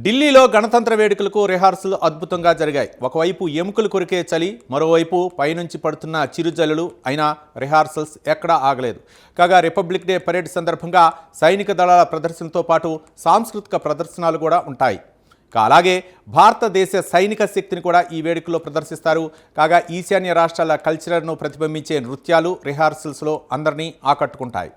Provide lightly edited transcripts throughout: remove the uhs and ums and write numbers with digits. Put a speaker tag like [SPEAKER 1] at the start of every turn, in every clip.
[SPEAKER 1] ఢిల్లీలో గణతంత్ర వేడుకలకు రిహార్సల్ అద్భుతంగా జరిగాయి. ఒకవైపు ఎముకలు కొరికే చలి, మరోవైపు పైనుంచి పడుతున్న చిరుజల్లులు. అయినా రిహార్సల్స్ ఎక్కడా ఆగలేదు. కాగా రిపబ్లిక్ డే పరేడ్ సందర్భంగా సైనిక దళాల ప్రదర్శనతో పాటు సాంస్కృతిక ప్రదర్శనలు కూడా ఉంటాయి. అలాగే భారతదేశ సైనిక శక్తిని కూడా ఈ వేడుకల్లో ప్రదర్శిస్తారు. కాగా ఈశాన్య రాష్ట్రాల కల్చర్ను ప్రతిబింబించే నృత్యాలు రిహార్సల్స్లో అందరినీ ఆకట్టుకుంటాయి.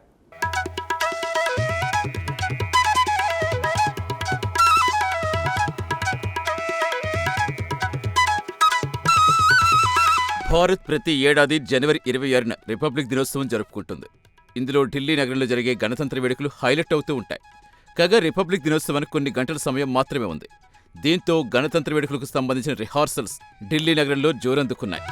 [SPEAKER 2] భారత్ ప్రతి ఏడాది జనవరి 26న రిపబ్లిక్ దినోత్సవం జరుపుకుంటుంది. ఇందులో ఢిల్లీ నగరంలో జరిగే గణతంత్ర వేడుకలు హైలైట్ అవుతూ ఉంటాయి. కాగా రిపబ్లిక్ దినోత్సవానికి కొన్ని గంటల సమయం మాత్రమే ఉంది. దీంతో గణతంత్ర వేడుకలకు సంబంధించిన రిహార్సల్స్ ఢిల్లీ నగరంలో జోరందుకున్నాయి.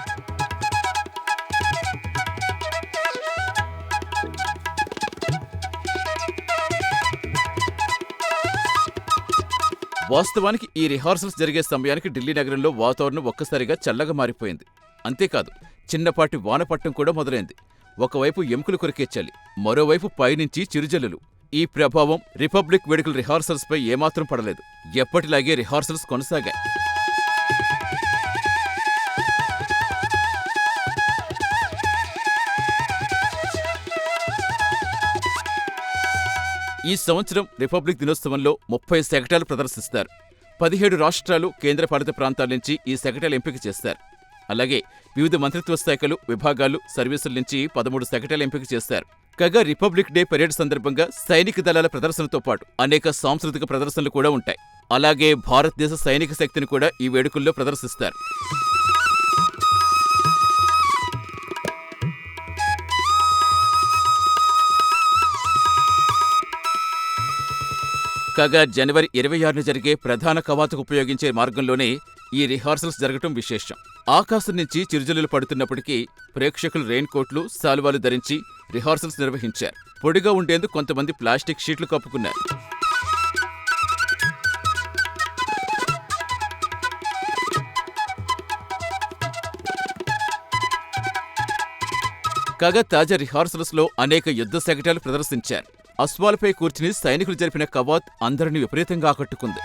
[SPEAKER 2] వాస్తవానికి ఈ రిహార్సల్స్ జరిగే సమయానికి ఢిల్లీ నగరంలో వాతావరణం ఒక్కసారిగా చల్లగా మారిపోయింది. అంతేకాదు, చిన్నపాటి వానపట్టం కూడా మొదలైంది. ఒకవైపు ఎముకలు కొరికే చలి, మరోవైపు పైనుంచి చిరుజల్లులు. ఈ ప్రభావం రిపబ్లిక్ వేడుకల రిహార్సల్స్ పై ఏమాత్రం పడలేదు. ఎప్పటిలాగే రిహార్సల్స్ కొనసాగాయి. ఈ సంవత్సరం రిపబ్లిక్ దినోత్సవంలో 30 శకటాలు ప్రదర్శిస్తారు. 17 రాష్ట్రాలు, కేంద్రపాలిత ప్రాంతాల నుంచి ఈ శకటాలు ఎంపిక చేస్తారు. అలాగే వివిధ మంత్రిత్వ శాఖలు, విభాగాలు, సర్వీసుల నుంచి 13 శకటాలు ఎంపిక చేస్తారు. కాగా రిపబ్లిక్ డే పరేడ్ సందర్భంగా సైనిక దళాల ప్రదర్శనతో పాటు అనేక సాంస్కృతిక ప్రదర్శనలు కూడా ఉంటాయి. అలాగే భారతదేశ సైనిక శక్తిని కూడా ఈ వేడుకల్లో ప్రదర్శిస్తారు. కాగా జనవరి 26న జరిగే ప్రధాన కవాతుకు ఉపయోగించే మార్గంలోనే ఈ రిహార్సల్స్ జరగటం విశేషం. ఆకాశం నుంచి చిరుజల్లులు పడుతున్నప్పటికీ ప్రేక్షకులు రెయిన్ కోట్లు, శాలువాలు ధరించి రిహార్సల్స్ నిర్వహించారు. పొడిగా ఉండేందుకు కొంతమంది ప్లాస్టిక్ షీట్లు కప్పుకున్నారు. కాగా తాజా రిహార్సల్స్లో అనేక యుద్ధ శకటాలు ప్రదర్శించారు. అశ్వాలపై కూర్చుని సైనికులు జరిపిన కవాత్ అందరినీ విపరీతంగా ఆకట్టుకుంది.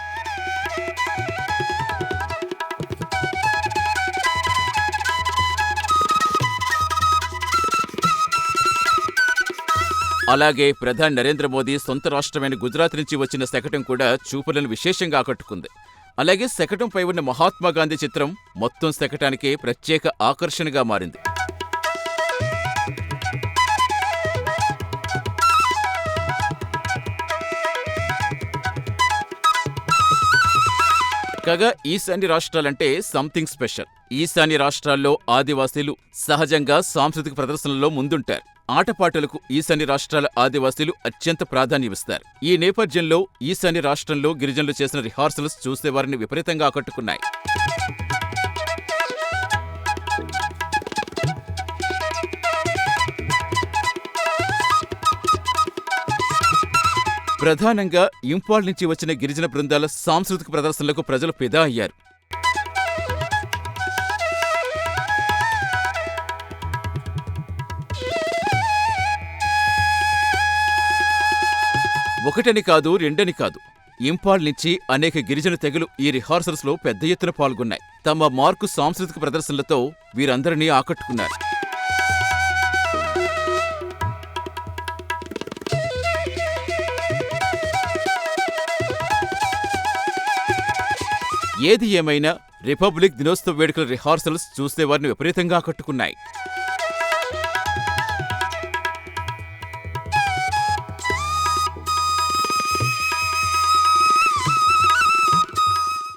[SPEAKER 2] అలాగే ప్రధాని నరేంద్ర మోదీ సొంత రాష్ట్రమైన గుజరాత్ నుంచి వచ్చిన శకటం కూడా చూపులను విశేషంగా ఆకట్టుకుంది. అలాగే శకటంపై ఉన్న మహాత్మాగాంధీ చిత్రం మొత్తం శకటానికే ప్రత్యేక ఆకర్షణగా మారింది. కాగా ఈశాన్య రాష్ట్రాలంటే సంథింగ్ స్పెషల్. ఈశాన్య రాష్ట్రాల్లో ఆదివాసీలు సహజంగా సాంస్కృతిక ప్రదర్శనల్లో ముందుంటారు. ఆటపాటలకు ఈశాన్య రాష్ట్రాల ఆదివాసీలు అత్యంత ప్రాధాన్యమిస్తారు. ఈ నేపథ్యంలో ఈశాన్య రాష్ట్రంలో గిరిజనులు చేసిన రిహార్సల్స్ చూసేవారిని విపరీతంగా ఆకట్టుకున్నాయి. ప్రధానంగా ఇంపాల్ నుంచి వచ్చిన గిరిజన బృందాల సాంస్కృతిక ప్రదర్శనలకు ప్రజలు ఫిదా అయ్యారు. ఒకటని కాదు, రెండని కాదు, ఇంపాల్ నుంచి అనేక గిరిజన తెగలు ఈ రిహార్సల్స్లో పెద్ద ఎత్తున పాల్గొన్నాయి. తమ మార్కు సాంస్కృతిక ప్రదర్శనలతో వీరందరినీ ఆకట్టుకున్నారు. ఏది ఏమైనా రిపబ్లిక్ దినోత్సవ వేడుకల రిహార్సల్స్ చూసేవారిని విపరీతంగా ఆకట్టుకున్నాయి.